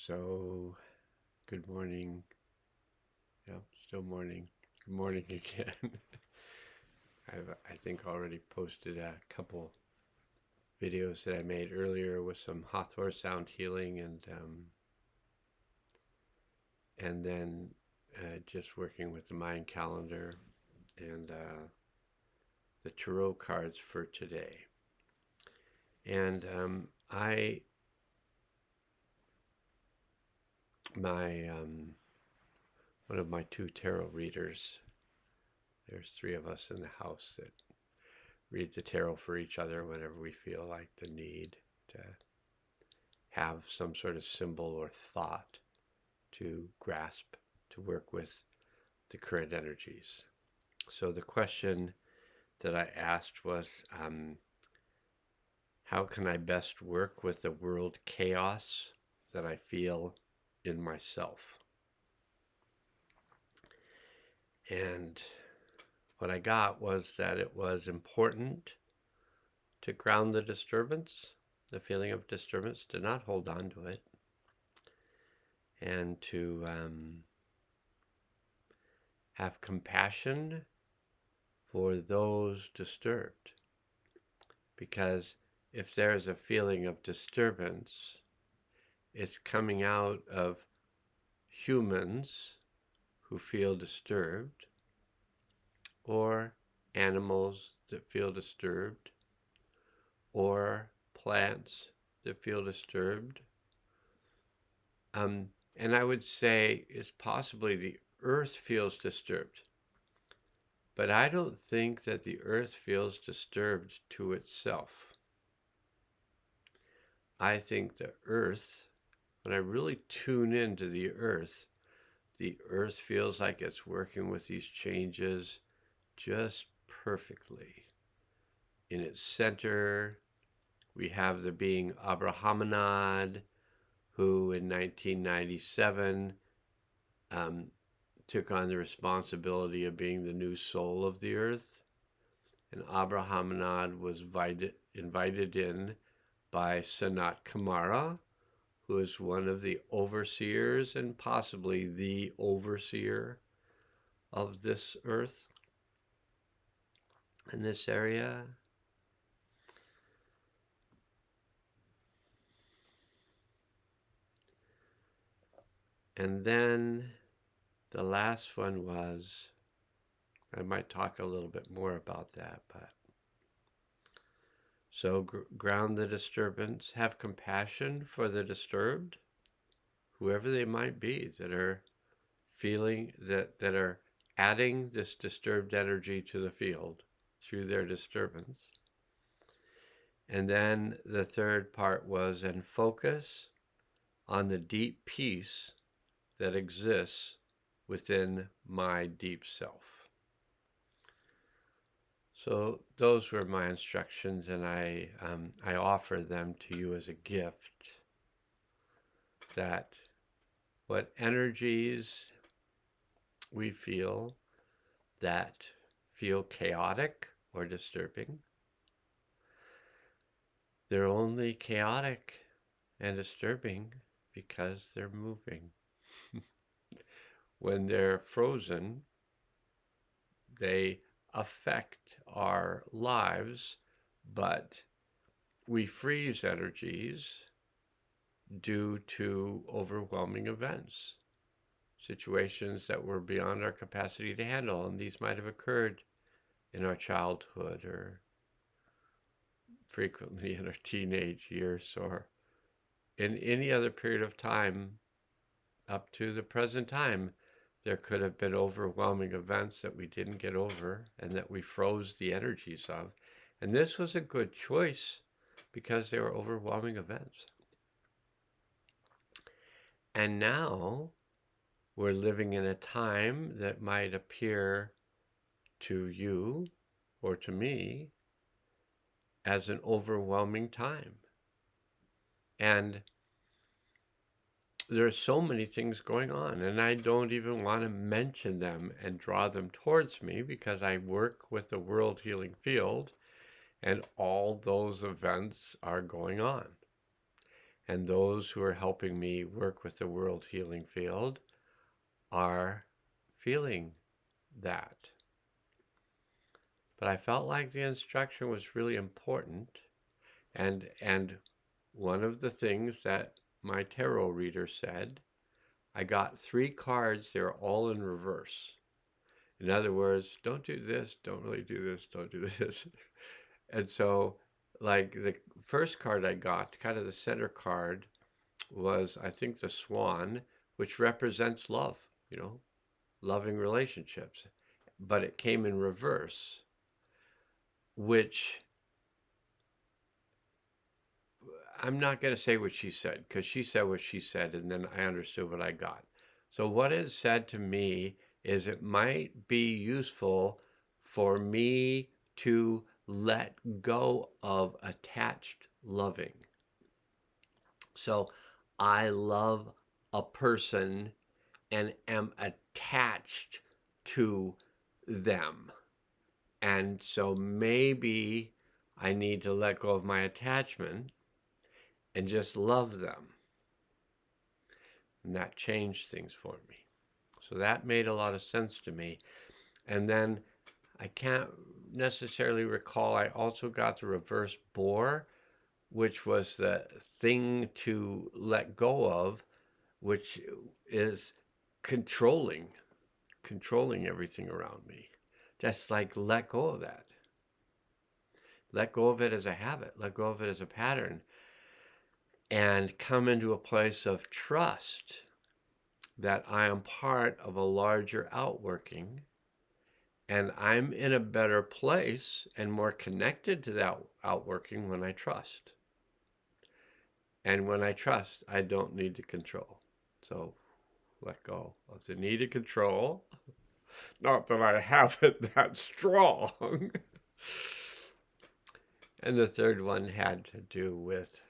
So, good morning. Yeah, still morning. Good morning again. I think already posted a couple videos that I made earlier with some Hathor sound healing and then just working with the mind calendar and the tarot cards for today. And I my one of my two tarot readers. There's three of us in the house that read the tarot for each other whenever we feel like the need to have some sort of symbol or thought to grasp, to work with the current energies. So the question that I asked was, how can I best work with the world chaos that I feel in myself? And what I got was that it was important to ground the disturbance, the feeling of disturbance, to not hold on to it, and to have compassion for those disturbed. Because if there's a feeling of disturbance, it's coming out of humans who feel disturbed, or animals that feel disturbed, or plants that feel disturbed. And I would say it's possibly the earth feels disturbed. But I don't think that the earth feels disturbed to itself. I think the earth, when I really tune into the earth feels like it's working with these changes just perfectly. In its center, we have the being Abrahamanad, who in 1997 took on the responsibility of being the new soul of the earth. And Abrahamanad was invited in by Sanat Kumara, who is one of the overseers and possibly the overseer of this earth in this area. And then the last one was, I might talk a little bit more about that, but so ground the disturbance, have compassion for the disturbed, whoever they might be, that are feeling that are adding this disturbed energy to the field through their disturbance. And then the third part was, and focus on the deep peace that exists within my deep self. So those were my instructions, and I offer them to you as a gift, that what energies we feel that feel chaotic or disturbing, they're only chaotic and disturbing because they're moving. When they're frozen, they affect our lives, but we freeze energies due to overwhelming events, situations that were beyond our capacity to handle. And these might have occurred in our childhood or frequently in our teenage years or in any other period of time up to the present time. There could have been overwhelming events that we didn't get over and that we froze the energies of. And this was a good choice because they were overwhelming events. And now we're living in a time that might appear to you or to me as an overwhelming time. And there are so many things going on, and I don't even want to mention them and draw them towards me because I work with the world healing field and all those events are going on. And those who are helping me work with the world healing field are feeling that. But I felt like the instruction was really important. And one of the things that my tarot reader said, I got 3 cards, they're all in reverse. In other words, don't do this, don't really do this, don't do this. And so, like, the first card I got, kind of the center card, was, I think, the swan, which represents love, loving relationships. But it came in reverse, which I'm not going to say what she said, because she said what she said, and then I understood what I got. So what it said to me is it might be useful for me to let go of attached loving. So I love a person and am attached to them. And so maybe I need to let go of my attachment and just love them. And that changed things for me. So that made a lot of sense to me. And then I can't necessarily recall, I also got the reverse boar, which was the thing to let go of, which is controlling everything around me. Just like let go of that. Let go of it as a habit, let go of it as a pattern, and come into a place of trust that I am part of a larger outworking, and I'm in a better place and more connected to that outworking when I trust. And when I trust, I don't need to control. So let go of the need to control. Not that I have it that strong. And the third one had to do with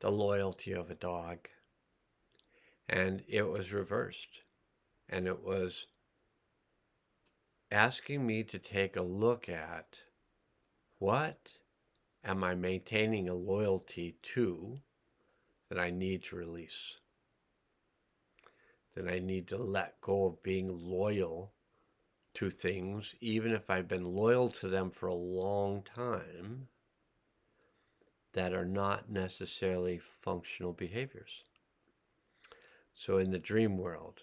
the loyalty of a dog. And it was reversed. And it was asking me to take a look at, what am I maintaining a loyalty to that I need to release? That I need to let go of being loyal to things, even if I've been loyal to them for a long time, that are not necessarily functional behaviors. So in the dream world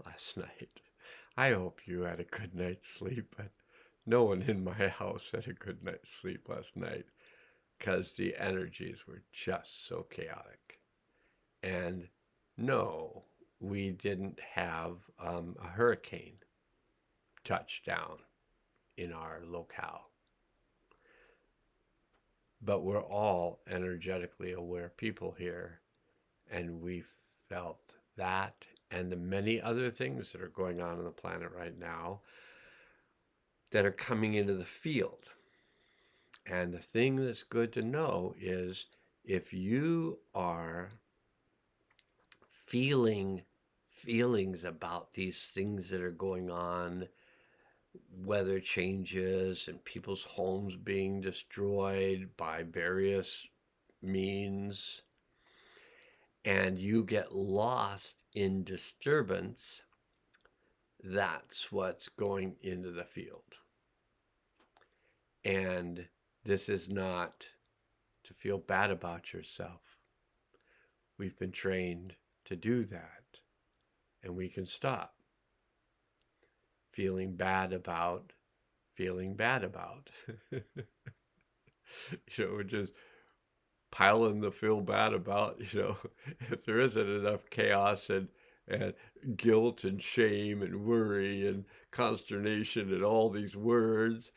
last night, I hope you had a good night's sleep, but no one in my house had a good night's sleep last night because the energies were just so chaotic. And no, we didn't have a hurricane touch down in our locale. But we're all energetically aware people here, and we felt that and the many other things that are going on the planet right now that are coming into the field. And the thing that's good to know is, if you are feeling feelings about these things that are going on, weather changes and people's homes being destroyed by various means, and you get lost in disturbance, that's what's going into the field. And this is not to feel bad about yourself. We've been trained to do that, and we can stop feeling bad about feeling bad about. Just piling the feel bad about, if there isn't enough chaos and guilt and shame and worry and consternation and all these words,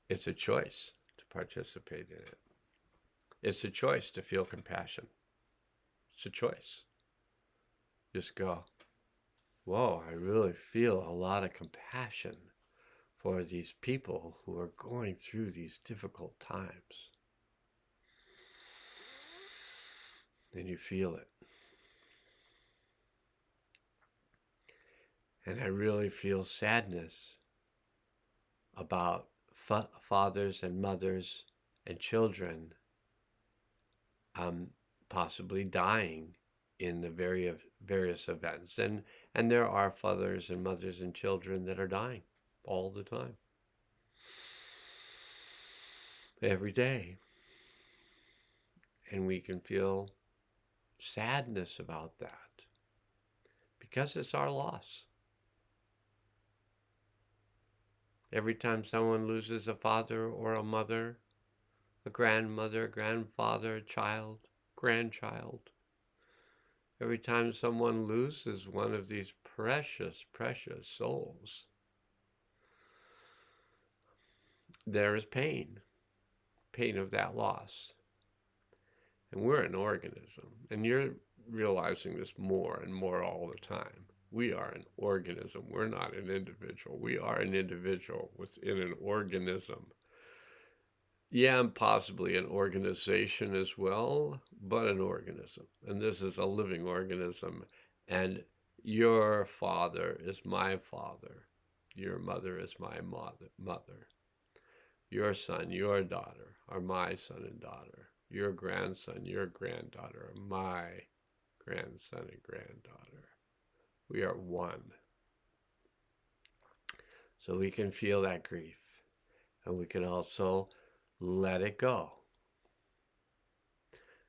it's a choice to participate in it. It's a choice to feel compassion. It's a choice. Just go, whoa, I really feel a lot of compassion for these people who are going through these difficult times. And you feel it. And I really feel sadness about fathers and mothers and children possibly dying in the various events. And there are fathers and mothers and children that are dying all the time, every day. And we can feel sadness about that because it's our loss. Every time someone loses a father or a mother, a grandmother, grandfather, a child, grandchild, every time someone loses one of these precious, precious souls, there is pain of that loss. And we're an organism, and you're realizing this more and more all the time. We are an organism. We're not an individual. We are an individual within an organism. Yeah, and possibly an organization as well, but an organism. And this is a living organism. And your father is my father. Your mother is my mother. Your son, your daughter are my son and daughter. Your grandson, your granddaughter are my grandson and granddaughter. We are one. So we can feel that grief. And we can also let it go.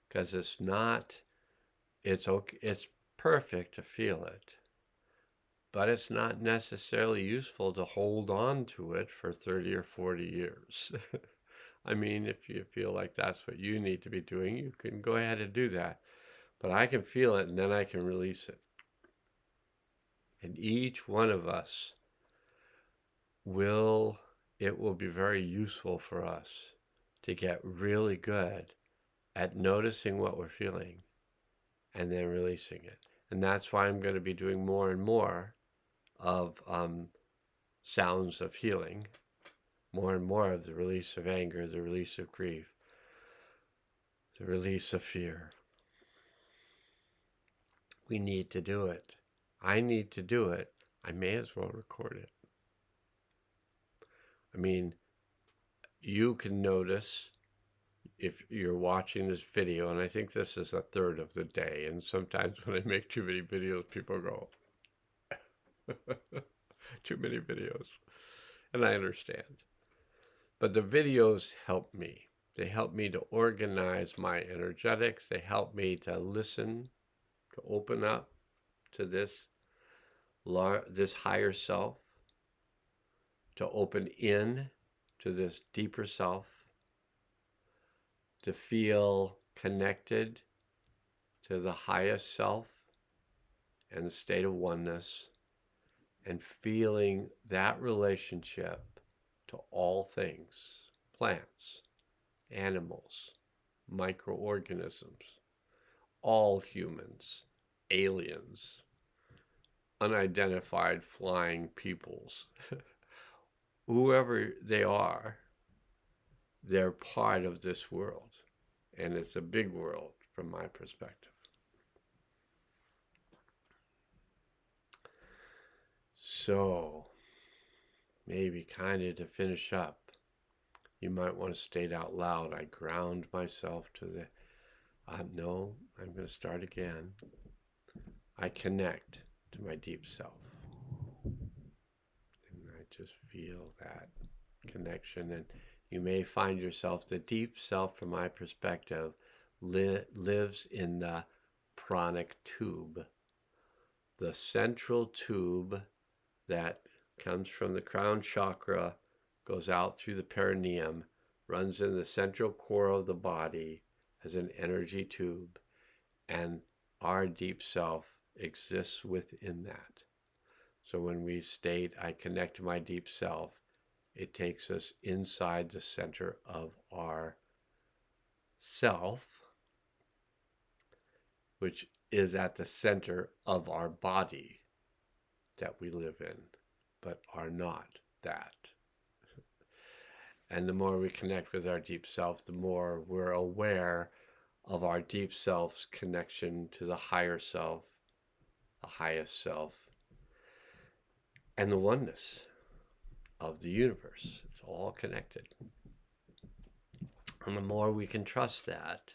Because it's okay, it's perfect to feel it. But it's not necessarily useful to hold on to it for 30 or 40 years. I mean, if you feel like that's what you need to be doing, you can go ahead and do that. But I can feel it, and then I can release it. And each one of us will be very useful for us to get really good at noticing what we're feeling and then releasing it. And that's why I'm going to be doing more and more of sounds of healing, more and more of the release of anger, the release of grief, the release of fear. We need to do it. I need to do it. I may as well record it. I mean, you can notice if you're watching this video, and I think this is a third of the day, and sometimes when I make too many videos, people go, too many videos. And I understand. But the videos help me. They help me to organize my energetics. They help me to listen, to open up to this higher self, to open in to this deeper self, to feel connected to the highest self and the state of oneness, and feeling that relationship to all things, plants, animals, microorganisms, all humans, aliens, unidentified flying peoples, whoever they are, they're part of this world. And it's a big world from my perspective. So, maybe kind of to finish up, you might want to state out loud, I ground myself to the, no, I'm going to start again. I connect to my deep self. And I just feel that connection. And you may find yourself, the deep self, from my perspective, lives in the pranic tube, the central tube that comes from the crown chakra, goes out through the perineum, runs in the central core of the body as an energy tube, and our deep self exists within that. So when we state, I connect to my deep self, it takes us inside the center of our self, which is at the center of our body that we live in, but are not that. And the more we connect with our deep self, the more we're aware of our deep self's connection to the higher self, the highest self, and the oneness. of the universe. It's all connected. And the more we can trust that,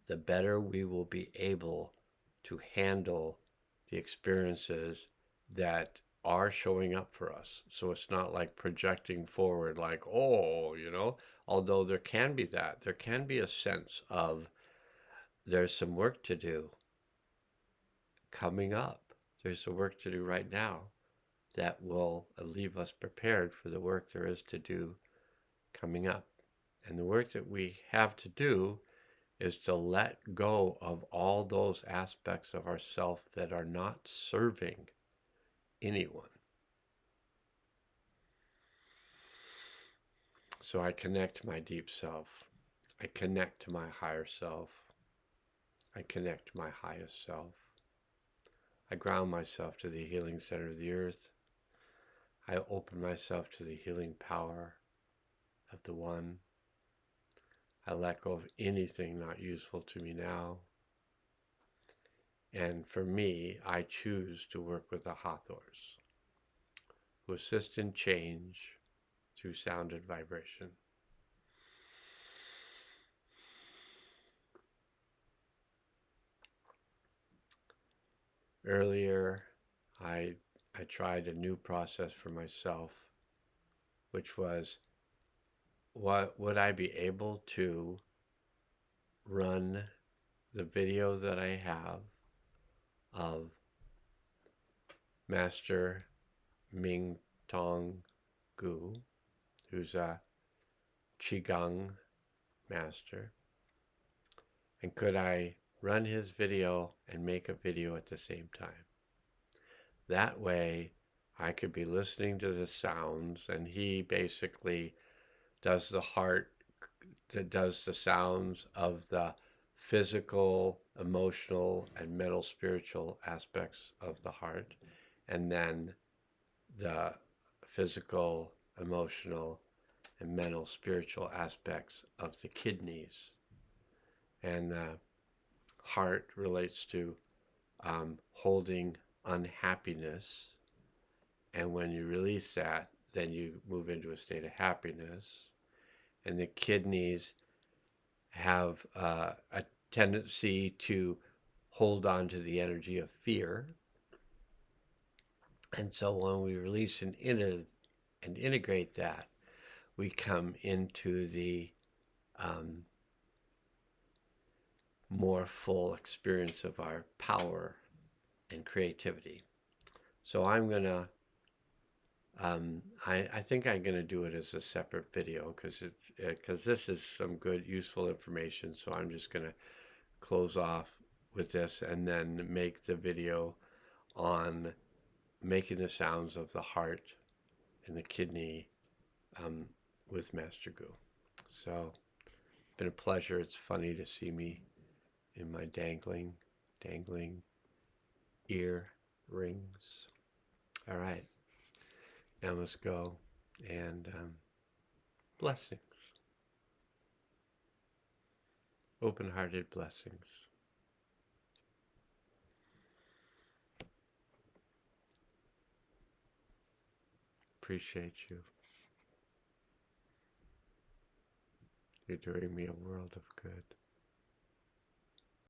the better we will be able to handle the experiences that are showing up for us. So it's not like projecting forward, like, oh, although there can be that. There can be a sense of there's some work to do coming up. There's some work to do right now that will leave us prepared for the work there is to do coming up. And the work that we have to do is to let go of all those aspects of ourself that are not serving anyone. So I connect to my deep self. I connect to my higher self. I connect to my highest self. I ground myself to the healing center of the earth. I open myself to the healing power of the One. I let go of anything not useful to me now. And for me, I choose to work with the Hathors, who assist in change through sound and vibration. Earlier, I tried a new process for myself, which was, what would I be able to run the video that I have of Master Ming Tong Gu, who's a Qigong master, and could I run his video and make a video at the same time? That way I could be listening to the sounds, and he basically does the heart, that does the sounds of the physical, emotional, and mental, spiritual aspects of the heart, and then the physical, emotional, and mental, spiritual aspects of the kidneys. And the heart relates to holding unhappiness. And when you release that, then you move into a state of happiness. And the kidneys have a tendency to hold on to the energy of fear. And so when we release and integrate that, we come into the more full experience of our power and creativity. So I'm going to, I think I'm going to do it as a separate video because this is some good, useful information. So I'm just going to close off with this and then make the video on making the sounds of the heart and the kidney with Master Gu. So it's been a pleasure. It's funny to see me in my dangling ear rings. All right, now let's go, and blessings, open-hearted blessings. Appreciate you. You're doing me a world of good.